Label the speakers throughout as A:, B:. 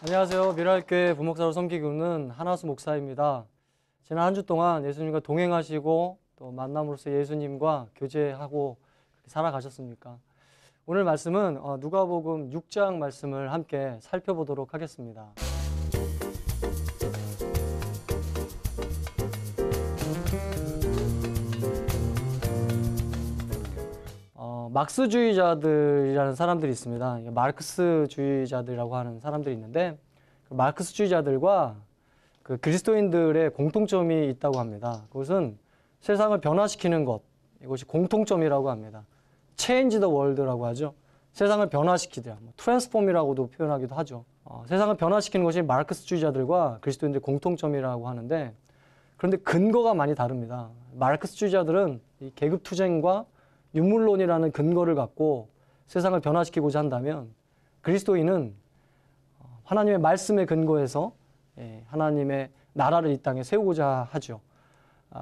A: 안녕하세요. 미랄교회 부목사로 섬기고 있는 한하수 목사입니다. 지난 한 주 동안 예수님과 동행하시고 또 만남으로써 예수님과 교제하고 그렇게 살아가셨습니까? 오늘 말씀은 누가복음 6장 말씀을 함께 살펴보도록 하겠습니다. 막스주의자들이라는 사람들이 있습니다. 마르크스주의자들이라고 하는 사람들이 있는데 그 마르크스주의자들과 그 그리스도인들의 공통점이 있다고 합니다. 그것은 세상을 변화시키는 것, 이것이 공통점이라고 합니다. Change the world라고 하죠. 세상을 변화시키다, 트랜스폼이라고도 표현하기도 하죠. 세상을 변화시키는 것이 마르크스주의자들과 그리스도인들의 공통점이라고 하는데, 그런데 근거가 많이 다릅니다. 마르크스주의자들은 이 계급투쟁과 유물론이라는 근거를 갖고 세상을 변화시키고자 한다면, 그리스도인은 하나님의 말씀에 근거해서 하나님의 나라를 이 땅에 세우고자 하죠.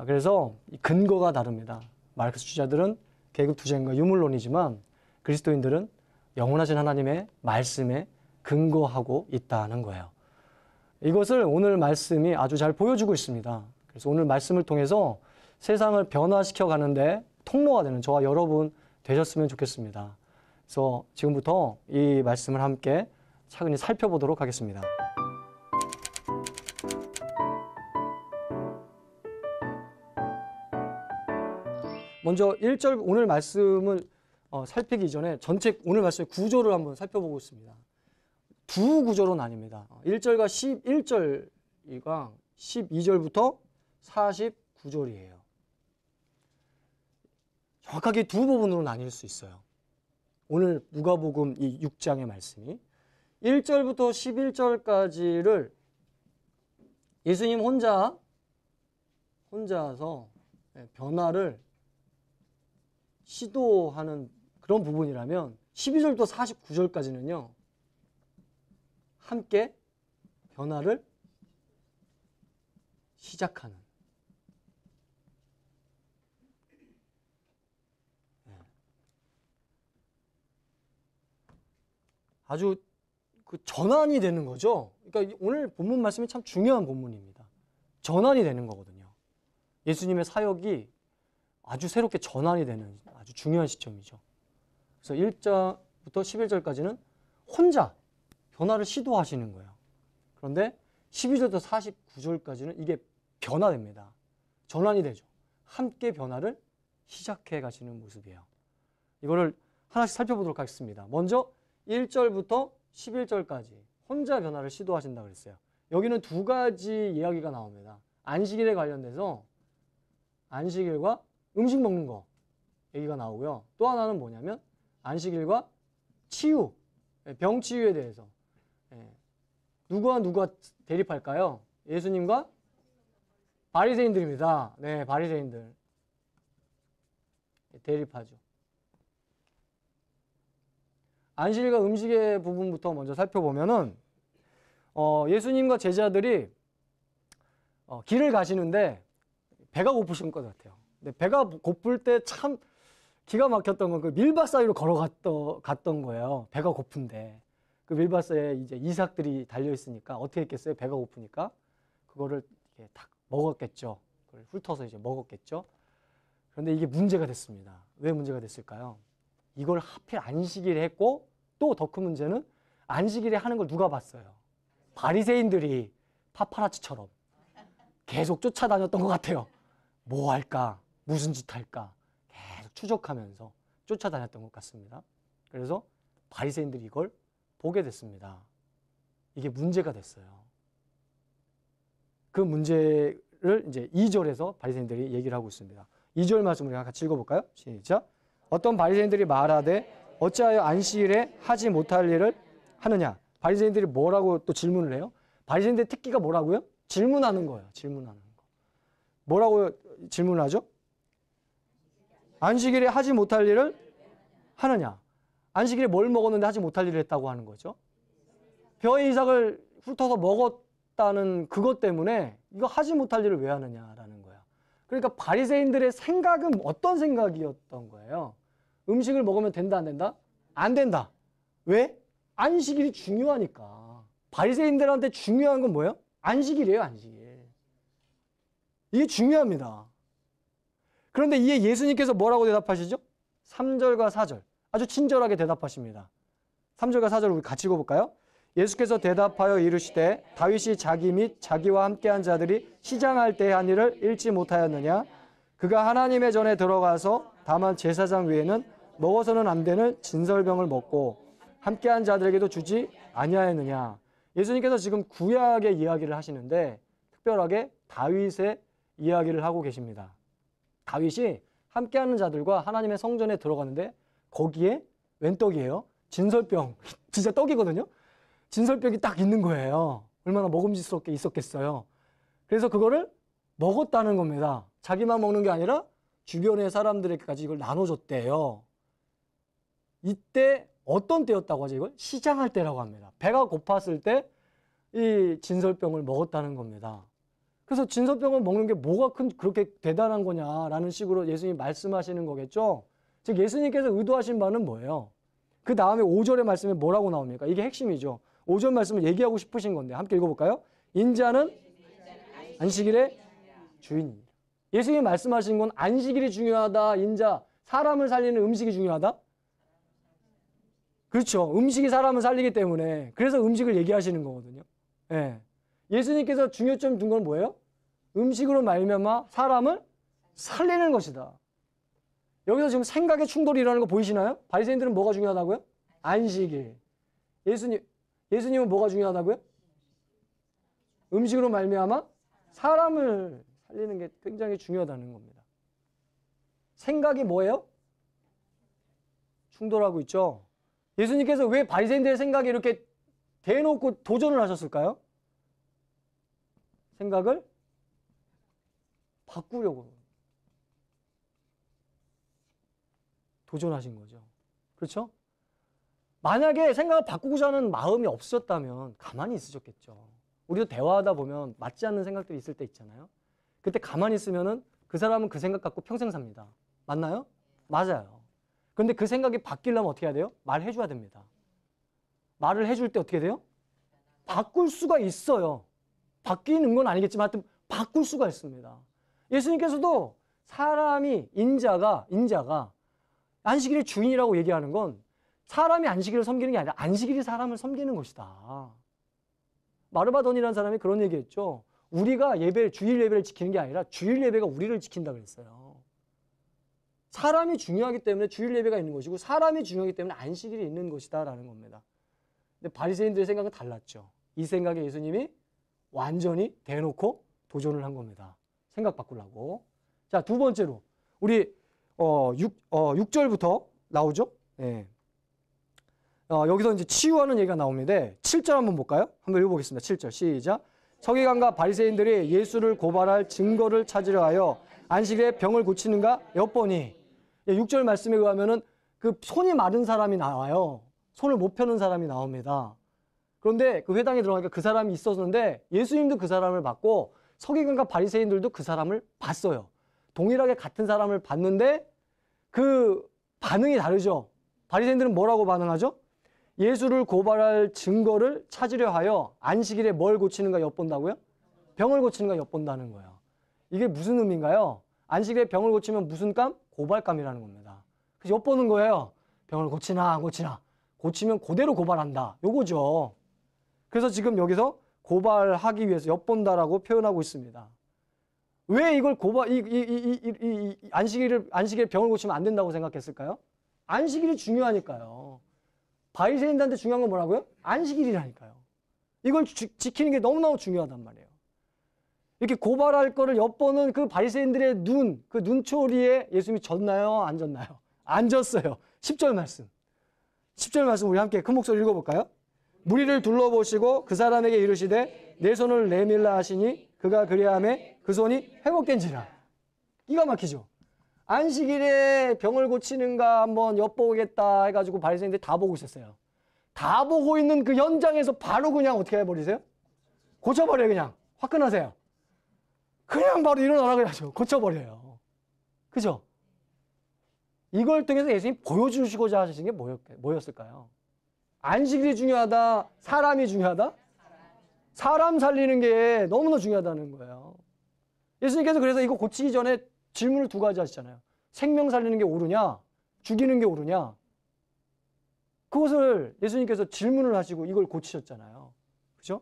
A: 그래서 이 근거가 다릅니다. 마르크스주의자들은 계급투쟁과 유물론이지만 그리스도인들은 영원하신 하나님의 말씀에 근거하고 있다는 거예요. 이것을 오늘 말씀이 아주 잘 보여주고 있습니다. 그래서 오늘 말씀을 통해서 세상을 변화시켜 가는데 통로가 되는 저와 여러분 되셨으면 좋겠습니다. 그래서 지금부터 이 말씀을 함께 차근히 살펴보도록 하겠습니다. 먼저 1절 오늘 말씀을 살피기 전에 전체 오늘 말씀의 구조를 한번 살펴보고 있습니다. 두 구조로 나뉩니다. 1절과 11절과 12절부터 49절이에요. 정확하게 두 부분으로 나뉠 수 있어요. 오늘 누가복음 이 6장의 말씀이 1절부터 11절까지를 예수님 혼자서 변화를 시도하는 그런 부분이라면 12절부터 49절까지는요. 함께 변화를 시작하는 아주 그 전환이 되는 거죠. 그러니까 오늘 본문 말씀이 참 중요한 본문입니다. 전환이 되는 거거든요. 예수님의 사역이 아주 새롭게 전환이 되는 아주 중요한 시점이죠. 그래서 1절부터 11절까지는 혼자 변화를 시도하시는 거예요. 그런데 12절부터 49절까지는 이게 변화됩니다. 전환이 되죠. 함께 변화를 시작해 가시는 모습이에요. 이거를 하나씩 살펴보도록 하겠습니다. 먼저 1절부터 11절까지 혼자 변화를 시도하신다고 그랬어요. 여기는 두 가지 이야기가 나옵니다. 안식일에 관련돼서 안식일과 음식 먹는 거 얘기가 나오고요. 또 하나는 뭐냐면 안식일과 치유, 병 치유에 대해서 누구와 누가 대립할까요? 예수님과 바리새인들입니다. 네, 바리새인들 대립하죠. 안식일과 음식의 부분부터 먼저 살펴보면은 예수님과 제자들이 길을 가시는데 배가 고프신 것 같아요. 근데 배가 고플 때 참 기가 막혔던 건 그 밀밭 사이로 걸어갔던 거예요. 배가 고픈데 그 밀밭 사이에 이제 이삭들이 달려 있으니까 어떻게 했겠어요? 배가 고프니까 그거를 이렇게 딱 먹었겠죠. 그걸 훑어서 이제 먹었겠죠. 그런데 이게 문제가 됐습니다. 왜 문제가 됐을까요? 이걸 하필 안식일에 했고 또 더 큰 문제는 안식일에 하는 걸 누가 봤어요? 바리새인들이 파파라치처럼 계속 쫓아다녔던 것 같아요. 뭐 할까? 무슨 짓 할까? 계속 추적하면서 쫓아다녔던 것 같습니다. 그래서 바리새인들이 이걸 보게 됐습니다. 이게 문제가 됐어요. 그 문제를 이제 2절에서 바리새인들이 얘기를 하고 있습니다. 2절 말씀 우리가 같이 읽어볼까요? 시작. 어떤 바리새인들이 말하되 어찌하여 안식일에 하지 못할 일을 하느냐. 바리새인들이 뭐라고 또 질문을 해요? 바리새인들의 특기가 뭐라고요? 질문하는 거예요. 질문하는 거. 뭐라고 질문을 하죠? 안식일에 하지 못할 일을 하느냐. 안식일에 뭘 먹었는데 하지 못할 일을 했다고 하는 거죠. 벼의 이삭을 훑어서 먹었다는 그것 때문에 이거 하지 못할 일을 왜 하느냐라는 거예요. 그러니까 바리새인들의 생각은 어떤 생각이었던 거예요? 음식을 먹으면 된다, 안 된다? 안 된다. 왜? 안식일이 중요하니까. 바리새인들한테 중요한 건 뭐예요? 안식일이에요, 안식일. 이게 중요합니다. 그런데 이에 예수님께서 뭐라고 대답하시죠? 3절과 4절. 아주 친절하게 대답하십니다. 3절과 4절 우리 같이 읽어볼까요? 예수께서 대답하여 이르시되 다윗이 자기 및 자기와 함께한 자들이 시장할 때의 한 일을 잃지 못하였느냐? 그가 하나님의 전에 들어가서 다만 제사장 외에는 먹어서는 안 되는 진설병을 먹고 함께한 자들에게도 주지 아니하였느냐? 예수님께서 지금 구약의 이야기를 하시는데 특별하게 다윗의 이야기를 하고 계십니다. 다윗이 함께하는 자들과 하나님의 성전에 들어가는데 거기에 웬 떡이에요? 진설병. 진짜 떡이거든요. 진설병이 딱 있는 거예요. 얼마나 먹음직스럽게 있었겠어요. 그래서 그거를 먹었다는 겁니다. 자기만 먹는 게 아니라 주변의 사람들에게까지 이걸 나눠줬대요. 이때 어떤 때였다고 하죠? 이걸 시장할 때라고 합니다. 배가 고팠을 때 이 진설병을 먹었다는 겁니다. 그래서 진설병을 먹는 게 뭐가 그렇게 대단한 거냐라는 식으로 예수님이 말씀하시는 거겠죠. 즉 예수님께서 의도하신 바는 뭐예요? 그 다음에 5절의 말씀에 뭐라고 나옵니까? 이게 핵심이죠. 5절 말씀을 얘기하고 싶으신 건데 함께 읽어볼까요? 인자는 안식일의 주인입니다. 예수님이 말씀하신 건 안식일이 중요하다. 인자, 사람을 살리는 음식이 중요하다. 그렇죠. 음식이 사람을 살리기 때문에 그래서 음식을 얘기하시는 거거든요. 예. 예수님께서 중요점 둔 건 뭐예요? 음식으로 말미암아 사람을 살리는 것이다. 여기서 지금 생각의 충돌이 일어나는 거 보이시나요? 바리새인들은 뭐가 중요하다고요? 안식일. 예수님은 뭐가 중요하다고요? 음식으로 말미암아 사람을 살리는 게 굉장히 중요하다는 겁니다. 생각이 뭐예요? 충돌하고 있죠. 예수님께서 왜 바리새인들의 생각에 이렇게 대놓고 도전을 하셨을까요? 생각을 바꾸려고 도전하신 거죠. 그렇죠? 만약에 생각을 바꾸고자 하는 마음이 없으셨다면 가만히 있으셨겠죠. 우리도 대화하다 보면 맞지 않는 생각들이 있을 때 있잖아요. 그때 가만히 있으면은 그 사람은 그 생각 갖고 평생 삽니다. 맞나요? 맞아요. 그런데 그 생각이 바뀌려면 어떻게 해야 돼요? 말해줘야 됩니다. 말을 해줄 때 어떻게 돼요? 바꿀 수가 있어요. 바뀌는 건 아니겠지만 하여튼 바꿀 수가 있습니다. 예수님께서도 사람이 인자가 안식일의 주인이라고 얘기하는 건 사람이 안식일을 섬기는 게 아니라 안식일이 사람을 섬기는 것이다. 마르바돈이라는 사람이 그런 얘기했죠. 우리가 주일 예배를 지키는 게 아니라 주일 예배가 우리를 지킨다 그랬어요. 사람이 중요하기 때문에 주일 예배가 있는 것이고 사람이 중요하기 때문에 안식일이 있는 것이다라는 겁니다. 근데 바리새인들의 생각은 달랐죠. 이 생각에 예수님이 완전히 대놓고 도전을 한 겁니다. 생각 바꾸려고. 자, 두 번째로 우리 6절부터 나오죠. 예. 여기서 이제 치유하는 얘기가 나옵니다. 7절 한번 볼까요? 한번 읽어보겠습니다. 7절 시작. 서기관과 바리새인들이 예수를 고발할 증거를 찾으려 하여 안식일에 병을 고치는가 엿보니 6절 말씀에 의하면은 그 손이 마른 사람이 나와요. 손을 못 펴는 사람이 나옵니다. 그런데 그 회당에 들어가니까 그 사람이 있었는데 예수님도 그 사람을 봤고 서기관과 바리새인들도 그 사람을 봤어요. 동일하게 같은 사람을 봤는데 그 반응이 다르죠. 바리새인들은 뭐라고 반응하죠? 예수를 고발할 증거를 찾으려 하여 안식일에 뭘 고치는가 엿본다고요? 병을 고치는가 엿본다는 거예요. 이게 무슨 의미인가요? 안식일에 병을 고치면 무슨 감? 고발감이라는 겁니다. 그래서 엿보는 거예요. 병을 고치나 안 고치나. 고치면 그대로 고발한다. 요거죠. 그래서 지금 여기서 고발하기 위해서 엿본다라고 표현하고 있습니다. 왜 이걸 안식일에 병을 고치면 안 된다고 생각했을까요? 안식일이 중요하니까요. 바리새인들한테 중요한 건 뭐라고요? 안식일이라니까요. 이걸 지키는 게 너무너무 중요하단 말이에요. 이렇게 고발할 거를 엿보는 그 바리새인들의 그 눈초리에 예수님이 졌나요? 안 졌나요? 안 졌어요. 10절 말씀. 10절 말씀 우리 함께 큰 목소리 읽어볼까요? 무리를 둘러보시고 그 사람에게 이르시되 내 손을 내밀라 하시니 그가 그리하매 그 손이 회복된지라. 기가 막히죠. 안식일에 병을 고치는가 한번 엿보겠다 해가지고 바리새인들이 다 보고 있었어요. 다 보고 있는 그 현장에서 바로 그냥 어떻게 해버리세요? 고쳐버려요. 그냥 화끈하세요. 그냥 바로 일어나라 그래야죠. 고쳐버려요. 그죠? 이걸 통해서 예수님이 보여주시고자 하신 게 뭐였을까요? 안식일이 중요하다? 사람이 중요하다? 사람 살리는 게 너무나 중요하다는 거예요. 예수님께서 그래서 이거 고치기 전에 질문을 두 가지 하시잖아요. 생명 살리는 게 옳으냐? 죽이는 게 옳으냐? 그것을 예수님께서 질문을 하시고 이걸 고치셨잖아요. 그죠?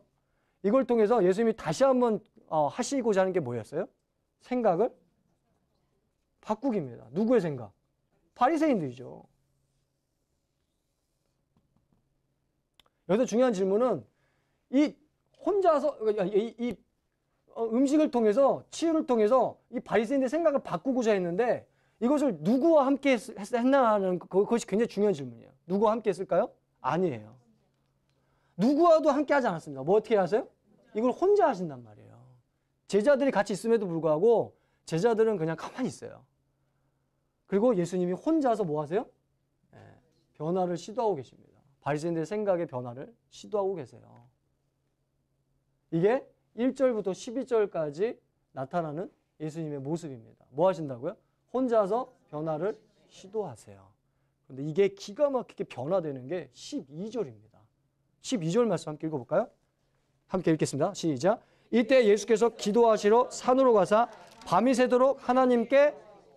A: 이걸 통해서 예수님이 다시 한번 하시고자 하는 게 뭐였어요? 생각을 바꾸기입니다. 누구의 생각? 바리새인들이죠. 여기서 중요한 질문은 이 혼자서 이 음식을 통해서 치유를 통해서 이 바리새인들의 생각을 바꾸고자 했는데 이것을 누구와 함께 했나는 그것이 굉장히 중요한 질문이에요. 누구와 함께 했을까요? 아니에요. 누구와도 함께 하지 않았습니다. 뭐 어떻게 하세요? 이걸 혼자 하신단 말이에요. 제자들이 같이 있음에도 불구하고 제자들은 그냥 가만히 있어요. 그리고 예수님이 혼자서 뭐 하세요? 변화를 시도하고 계십니다. 바리새인들의 생각의 변화를 시도하고 계세요. 이게 1절부터 12절까지 나타나는 예수님의 모습입니다. 뭐 하신다고요? 혼자서 변화를 시도하세요. 그런데 이게 기가 막히게 변화되는 게 12절입니다. 12절 말씀 함께 읽어볼까요? 함께 읽겠습니다. 시작. 이때 예수께서 기도하시러 산으로 가사 밤이 새도록 하나님께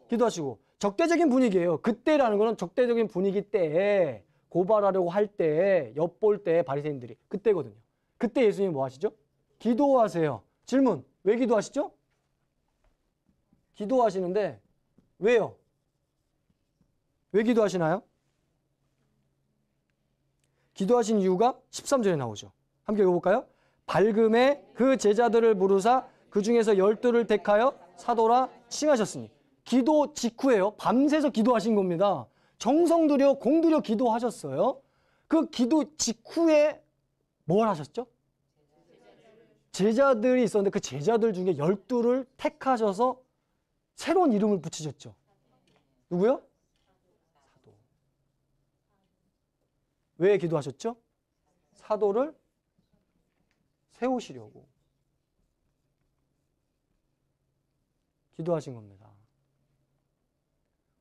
A: 기도하시고, 적대적인 분위기예요. 그때라는 거는 적대적인 분위기 때에 고발하려고 할 때, 엿볼 때 바리새인들이 그때거든요. 그때 예수님이 뭐 하시죠? 기도하세요. 질문, 왜 기도하시죠? 기도하시는데 왜요? 왜 기도하시나요? 기도하신 이유가 13절에 나오죠. 함께 읽어볼까요? 밝음에 그 제자들을 부르사 그 중에서 12를 택하여 사도라 칭하셨으니. 기도 직후에요. 밤새서 기도하신 겁니다. 정성 들여 공 들여 기도하셨어요. 그 기도 직후에 뭘 하셨죠? 제자들이 있었는데 그 제자들 중에 12를 택하셔서 새로운 이름을 붙이셨죠. 누구요? 사도. 왜 기도하셨죠? 사도를 세우시려고 기도하신 겁니다.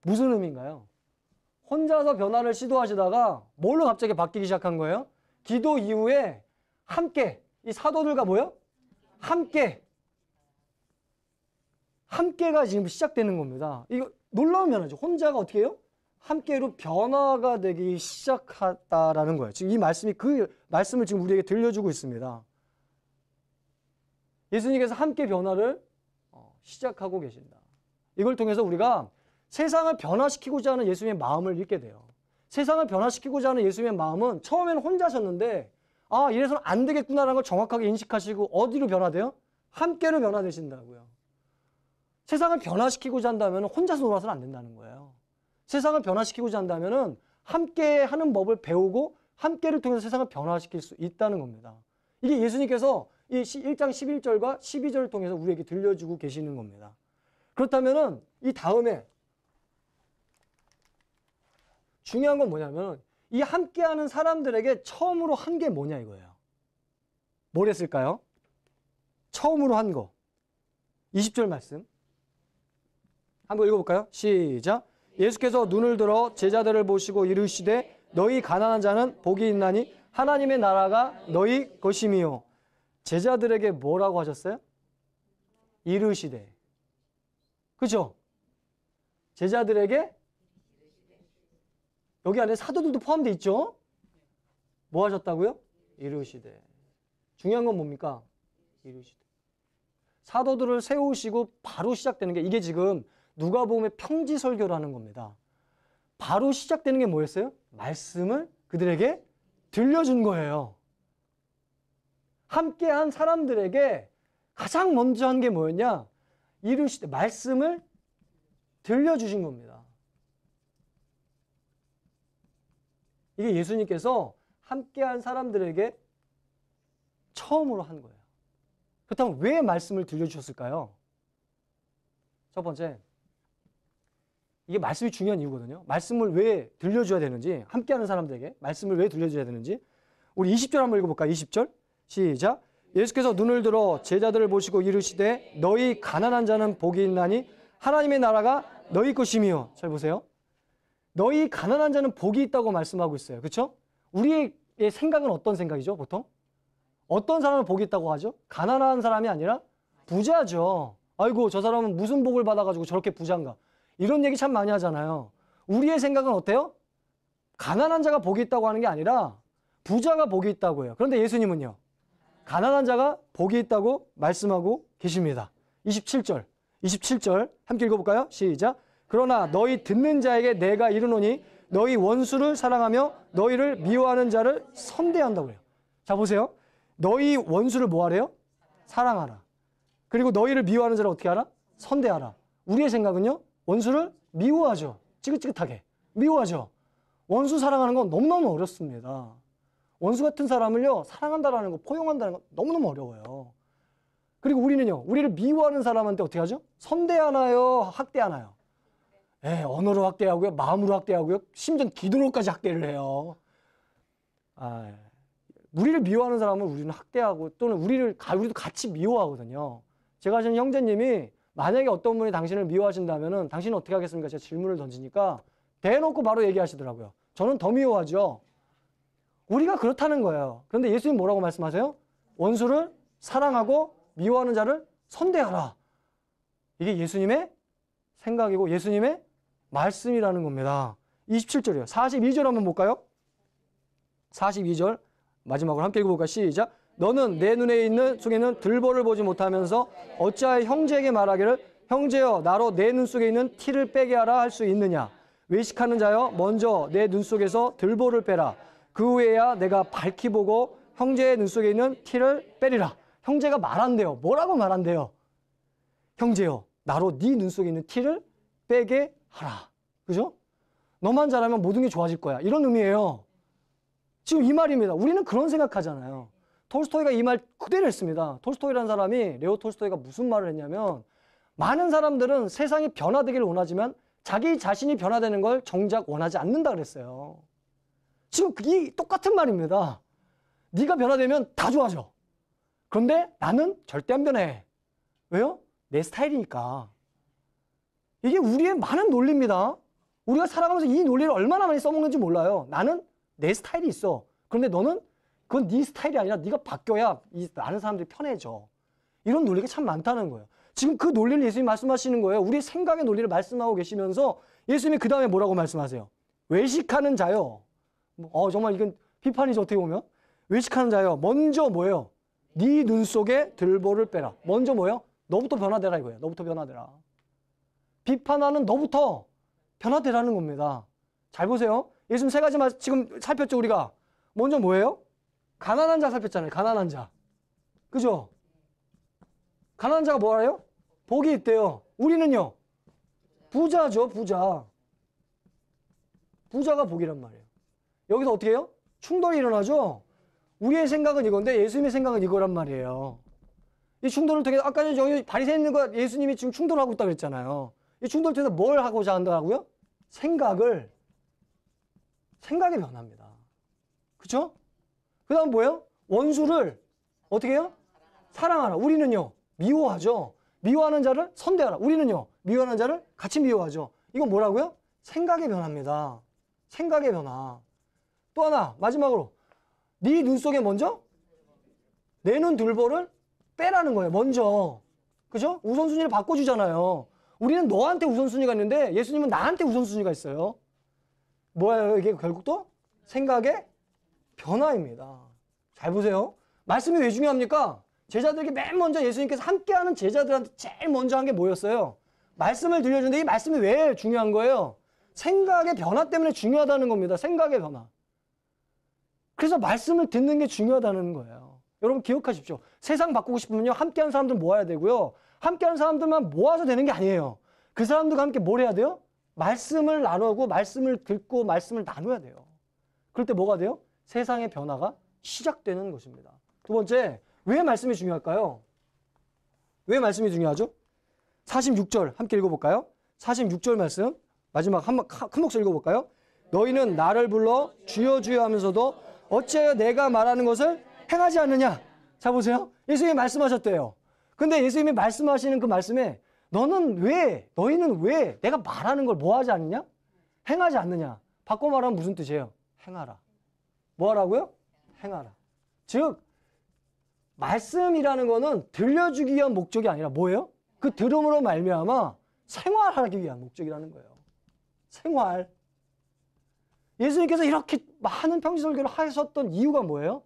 A: 무슨 의미인가요? 혼자서 변화를 시도하시다가 뭘로 갑자기 바뀌기 시작한 거예요? 기도 이후에 함께, 이 사도들과 뭐요? 함께가 지금 시작되는 겁니다. 이거 놀라운 변화죠. 혼자가 어떻게 해요? 함께로 변화가 되기 시작했다라는 거예요. 지금 이 말씀이 그 말씀을 지금 우리에게 들려주고 있습니다. 예수님께서 함께 변화를 시작하고 계신다. 이걸 통해서 우리가 세상을 변화시키고자 하는 예수님의 마음을 읽게 돼요. 세상을 변화시키고자 하는 예수님의 마음은 처음에는 혼자셨는데 아, 이래서는 안 되겠구나라는 걸 정확하게 인식하시고 어디로 변화돼요? 함께로 변화되신다고요. 세상을 변화시키고자 한다면 혼자서 놀아서는 안 된다는 거예요. 세상을 변화시키고자 한다면 함께 하는 법을 배우고 함께를 통해서 세상을 변화시킬 수 있다는 겁니다. 이게 예수님께서 이 1장 11절과 12절을 통해서 우리에게 들려주고 계시는 겁니다. 그렇다면 이 다음에 중요한 건 뭐냐면 이 함께하는 사람들에게 처음으로 한 게 뭐냐 이거예요. 뭘 했을까요? 처음으로 한 거. 20절 말씀. 한번 읽어볼까요? 시작. 예수께서 눈을 들어 제자들을 보시고 이르시되 너희 가난한 자는 복이 있나니 하나님의 나라가 너희 것임이요. 제자들에게 뭐라고 하셨어요? 이르시되. 그렇죠? 제자들에게 여기 안에 사도들도 포함되어 있죠? 뭐 하셨다고요? 이르시되. 중요한 건 뭡니까? 이르시되. 사도들을 세우시고 바로 시작되는 게 이게 지금 누가복음의 평지설교라는 겁니다. 바로 시작되는 게 뭐였어요? 말씀을 그들에게 들려준 거예요. 함께한 사람들에게 가장 먼저 한 게 뭐였냐? 이르시되 말씀을 들려주신 겁니다. 이게 예수님께서 함께한 사람들에게 처음으로 한 거예요. 그렇다면 왜 말씀을 들려주셨을까요? 첫 번째, 이게 말씀이 중요한 이유거든요. 말씀을 왜 들려줘야 되는지, 함께하는 사람들에게 말씀을 왜 들려줘야 되는지 우리 20절 한번 읽어볼까요? 20절 시작. 예수께서 눈을 들어 제자들을 보시고 이르시되 너희 가난한 자는 복이 있나니 하나님의 나라가 너희 것임이요. 잘 보세요. 너희 가난한 자는 복이 있다고 말씀하고 있어요. 그렇죠? 우리의 생각은 어떤 생각이죠? 보통? 어떤 사람을 복이 있다고 하죠? 가난한 사람이 아니라 부자죠. 아이고 저 사람은 무슨 복을 받아가지고 저렇게 부자인가. 이런 얘기 참 많이 하잖아요. 우리의 생각은 어때요? 가난한 자가 복이 있다고 하는 게 아니라 부자가 복이 있다고 해요. 그런데 예수님은요. 가난한 자가 복이 있다고 말씀하고 계십니다. 27절 함께 읽어볼까요? 시작. 그러나 너희 듣는 자에게 내가 이르노니 너희 원수를 사랑하며 너희를 미워하는 자를 선대한다고 해요. 자 보세요. 너희 원수를 뭐 하래요? 사랑하라. 그리고 너희를 미워하는 자를 어떻게 하라? 선대하라. 우리의 생각은요. 원수를 미워하죠. 찌긋찌긋하게. 미워하죠. 원수 사랑하는 건 너무너무 어렵습니다. 원수 같은 사람을요. 사랑한다라는 거, 포용한다는 거 너무너무 어려워요. 그리고 우리는요. 우리를 미워하는 사람한테 어떻게 하죠? 선대하나요? 학대하나요? 언어로 학대하고요. 마음으로 학대하고요. 심지어 기도로까지 학대를 해요. 우리를 미워하는 사람은 우리는 학대하고 또는 우리도 같이 미워하거든요. 제가 아시는 형제님이 만약에 어떤 분이 당신을 미워하신다면은 당신은 어떻게 하겠습니까? 제가 질문을 던지니까 대놓고 바로 얘기하시더라고요. 저는 더 미워하죠. 우리가 그렇다는 거예요. 그런데 예수님 뭐라고 말씀하세요? 원수를 사랑하고 미워하는 자를 선대하라. 이게 예수님의 생각이고 예수님의 말씀이라는 겁니다. 27절이에요. 42절 한번 볼까요? 42절 마지막으로 함께 읽어볼까요? 시작. 너는 내 눈에 있는 속에 있는 들보를 보지 못하면서 어찌하여 형제에게 말하기를 형제여 나로 내 눈 속에 있는 티를 빼게 하라 할 수 있느냐. 외식하는 자여 먼저 내 눈 속에서 들보를 빼라. 그 후에야 내가 밝히 보고 형제의 눈 속에 있는 티를 빼리라. 형제가 말한대요. 뭐라고 말한대요? 형제여 나로 네 눈 속에 있는 티를 빼게 하라. 그죠? 너만 잘하면 모든 게 좋아질 거야. 이런 의미예요. 지금 이 말입니다. 우리는 그런 생각하잖아요. 톨스토이가 이 말 그대로 했습니다. 톨스토이라는 사람이 레오 톨스토이가 무슨 말을 했냐면 많은 사람들은 세상이 변화되기를 원하지만 자기 자신이 변화되는 걸 정작 원하지 않는다 그랬어요. 지금 이 똑같은 말입니다. 네가 변화되면 다 좋아져. 그런데 나는 절대 안 변해. 왜요? 내 스타일이니까. 이게 우리의 많은 논리입니다. 우리가 살아가면서 이 논리를 얼마나 많이 써먹는지 몰라요. 나는 내 스타일이 있어. 그런데 너는 그건 네 스타일이 아니라 네가 바뀌어야 많은 사람들이 편해져. 이런 논리가 참 많다는 거예요. 지금 그 논리를 예수님이 말씀하시는 거예요. 우리의 생각의 논리를 말씀하고 계시면서 예수님이 그 다음에 뭐라고 말씀하세요? 외식하는 자요. 정말 이건 비판이죠. 어떻게 보면. 외식하는 자요. 먼저 뭐예요? 네 눈 속에 들보를 빼라. 먼저 뭐예요? 너부터 변화되라 이거예요. 너부터 변화되라. 비판하는 너부터 변화되라는 겁니다. 잘 보세요. 예수님 세 가지 지금 살폈죠 우리가. 먼저 뭐예요? 가난한 자 살폈잖아요. 가난한 자. 그죠? 가난한 자가 뭐래요? 복이 있대요. 우리는요. 부자죠. 부자. 부자가 복이란 말이에요. 여기서 어떻게 해요? 충돌이 일어나죠? 우리의 생각은 이건데 예수님의 생각은 이거란 말이에요. 이 충돌을 통해서 아까 전에 여기 바리새인과 예수님이 지금 충돌하고 있다고 그랬잖아요. 이 충돌을 통해서 뭘 하고자 한다고요? 생각의 변화입니다. 그쵸? 그 다음 뭐예요? 원수를 어떻게 해요? 사랑하라. 우리는요. 미워하죠. 미워하는 자를 선대하라. 우리는요. 미워하는 자를 같이 미워하죠. 이건 뭐라고요? 생각의 변화입니다. 생각의 변화. 또 하나 마지막으로 네 눈 속에 먼저 내 눈 들보를 빼라는 거예요. 먼저. 그죠? 우선순위를 바꿔주잖아요. 우리는 너한테 우선순위가 있는데 예수님은 나한테 우선순위가 있어요. 뭐예요? 이게 결국 또 생각의 변화입니다. 잘 보세요. 말씀이 왜 중요합니까? 제자들에게 맨 먼저 예수님께서 함께하는 제자들한테 제일 먼저 한 게 뭐였어요? 말씀을 들려주는데 이 말씀이 왜 중요한 거예요? 생각의 변화 때문에 중요하다는 겁니다. 생각의 변화. 그래서 말씀을 듣는 게 중요하다는 거예요. 여러분 기억하십시오. 세상 바꾸고 싶으면요. 함께하는 사람들 모아야 되고요. 함께하는 사람들만 모아서 되는 게 아니에요. 그 사람들과 함께 뭘 해야 돼요? 말씀을 나누고 말씀을 듣고 말씀을 나눠야 돼요. 그럴 때 뭐가 돼요? 세상의 변화가 시작되는 것입니다. 두 번째, 왜 말씀이 중요할까요? 왜 말씀이 중요하죠? 46절 함께 읽어볼까요? 46절 말씀 마지막 큰 목소리 읽어볼까요? 너희는 나를 불러 주여 주여 하면서도 어찌하여 내가 말하는 것을 행하지 않느냐? 자 보세요. 예수님이 말씀하셨대요. 근데 예수님이 말씀하시는 그 말씀에 너희는 왜 내가 말하는 걸 뭐 하지 않느냐? 행하지 않느냐? 바꿔 말하면 무슨 뜻이에요? 행하라. 뭐 하라고요? 행하라. 즉 말씀이라는 거는 들려주기 위한 목적이 아니라 뭐예요? 그 들음으로 말미암아 생활하기 위한 목적이라는 거예요. 생활. 예수님께서 이렇게 많은 평지설교를 하셨던 이유가 뭐예요?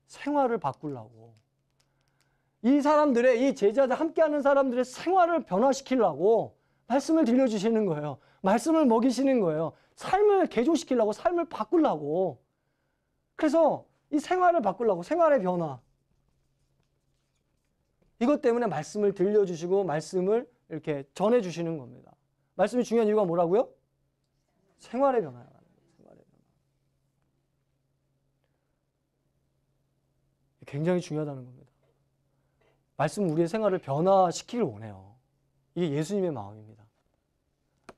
A: 생활을 바꾸려고. 이 사람들의, 이 제자들, 함께하는 사람들의 생활을 변화시키려고 말씀을 들려주시는 거예요. 말씀을 먹이시는 거예요. 삶을 개조시키려고, 삶을 바꾸려고. 그래서 이 생활을 바꾸려고, 생활의 변화. 이것 때문에 말씀을 들려주시고 말씀을 이렇게 전해주시는 겁니다. 말씀이 중요한 이유가 뭐라고요? 생활의 변화예요. 생활의 변화. 굉장히 중요하다는 겁니다. 말씀은 우리의 생활을 변화시키길 원해요. 이게 예수님의 마음입니다.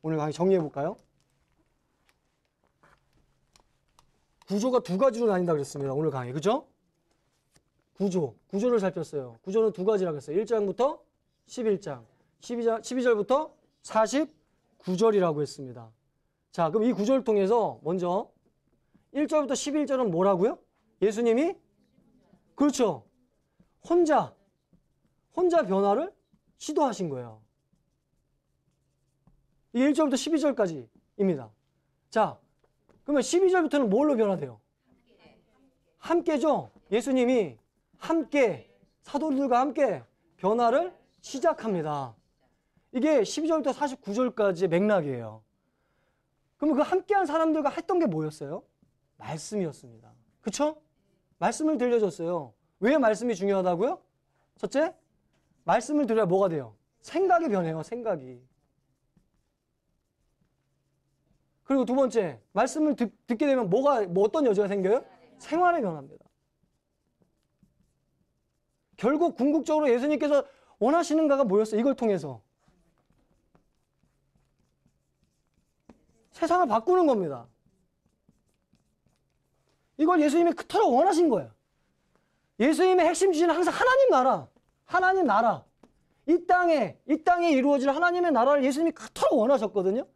A: 오늘 강의 정리해볼까요? 구조가 두 가지로 나뉜다 그랬습니다. 오늘 강의. 그죠? 구조를 살폈어요. 구조는 두 가지라고 했어요. 1장부터 11장. 12절부터 49절이라고 했습니다. 자, 그럼 이 구조를 통해서 먼저 1절부터 11절은 뭐라고요? 예수님이? 그렇죠. 혼자 변화를 시도하신 거예요. 이 1절부터 12절까지입니다. 자, 그러면 12절부터는 뭘로 변화돼요? 함께죠. 예수님이 함께, 사도들과 함께 변화를 시작합니다. 이게 12절부터 49절까지의 맥락이에요. 그러면 그 함께한 사람들과 했던 게 뭐였어요? 말씀이었습니다. 그쵸? 말씀을 들려줬어요. 왜 말씀이 중요하다고요? 첫째, 말씀을 들어야 뭐가 돼요? 생각이 변해요. 생각이. 그리고 두 번째, 말씀을 듣게 되면 뭐 어떤 여지가 생겨요? 생활의 변화입니다. 결국 궁극적으로 예수님께서 원하시는 바가 뭐였어요? 이걸 통해서 세상을 바꾸는 겁니다. 이걸 예수님이 그토록 원하신 거예요. 예수님의 핵심 주제는 항상 하나님 나라. 이 땅에 이루어질 하나님의 나라를 예수님이 그토록 원하셨거든요.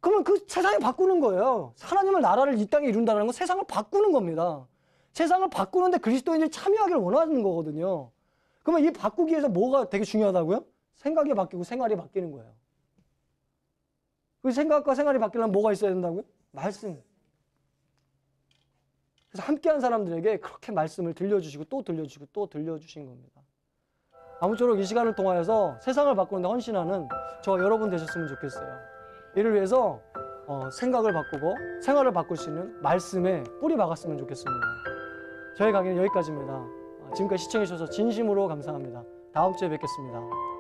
A: 그러면 그 세상을 바꾸는 거예요. 하나님의 나라를 이 땅에 이룬다는 건 세상을 바꾸는 겁니다. 세상을 바꾸는데 그리스도인들이 참여하기를 원하는 거거든요. 그러면 이 바꾸기 위해서 뭐가 되게 중요하다고요? 생각이 바뀌고 생활이 바뀌는 거예요. 그 생각과 생활이 바뀌려면 뭐가 있어야 된다고요? 말씀. 그래서 함께한 사람들에게 그렇게 말씀을 들려주시고 또 들려주시고 또 들려주신 겁니다. 아무쪼록 이 시간을 통하여서 세상을 바꾸는데 헌신하는 저 여러분 되셨으면 좋겠어요. 이를 위해서 생각을 바꾸고 생활을 바꿀 수 있는 말씀에 뿌리 박았으면 좋겠습니다. 저희 강의는 여기까지입니다. 지금까지 시청해 주셔서 진심으로 감사합니다. 다음 주에 뵙겠습니다.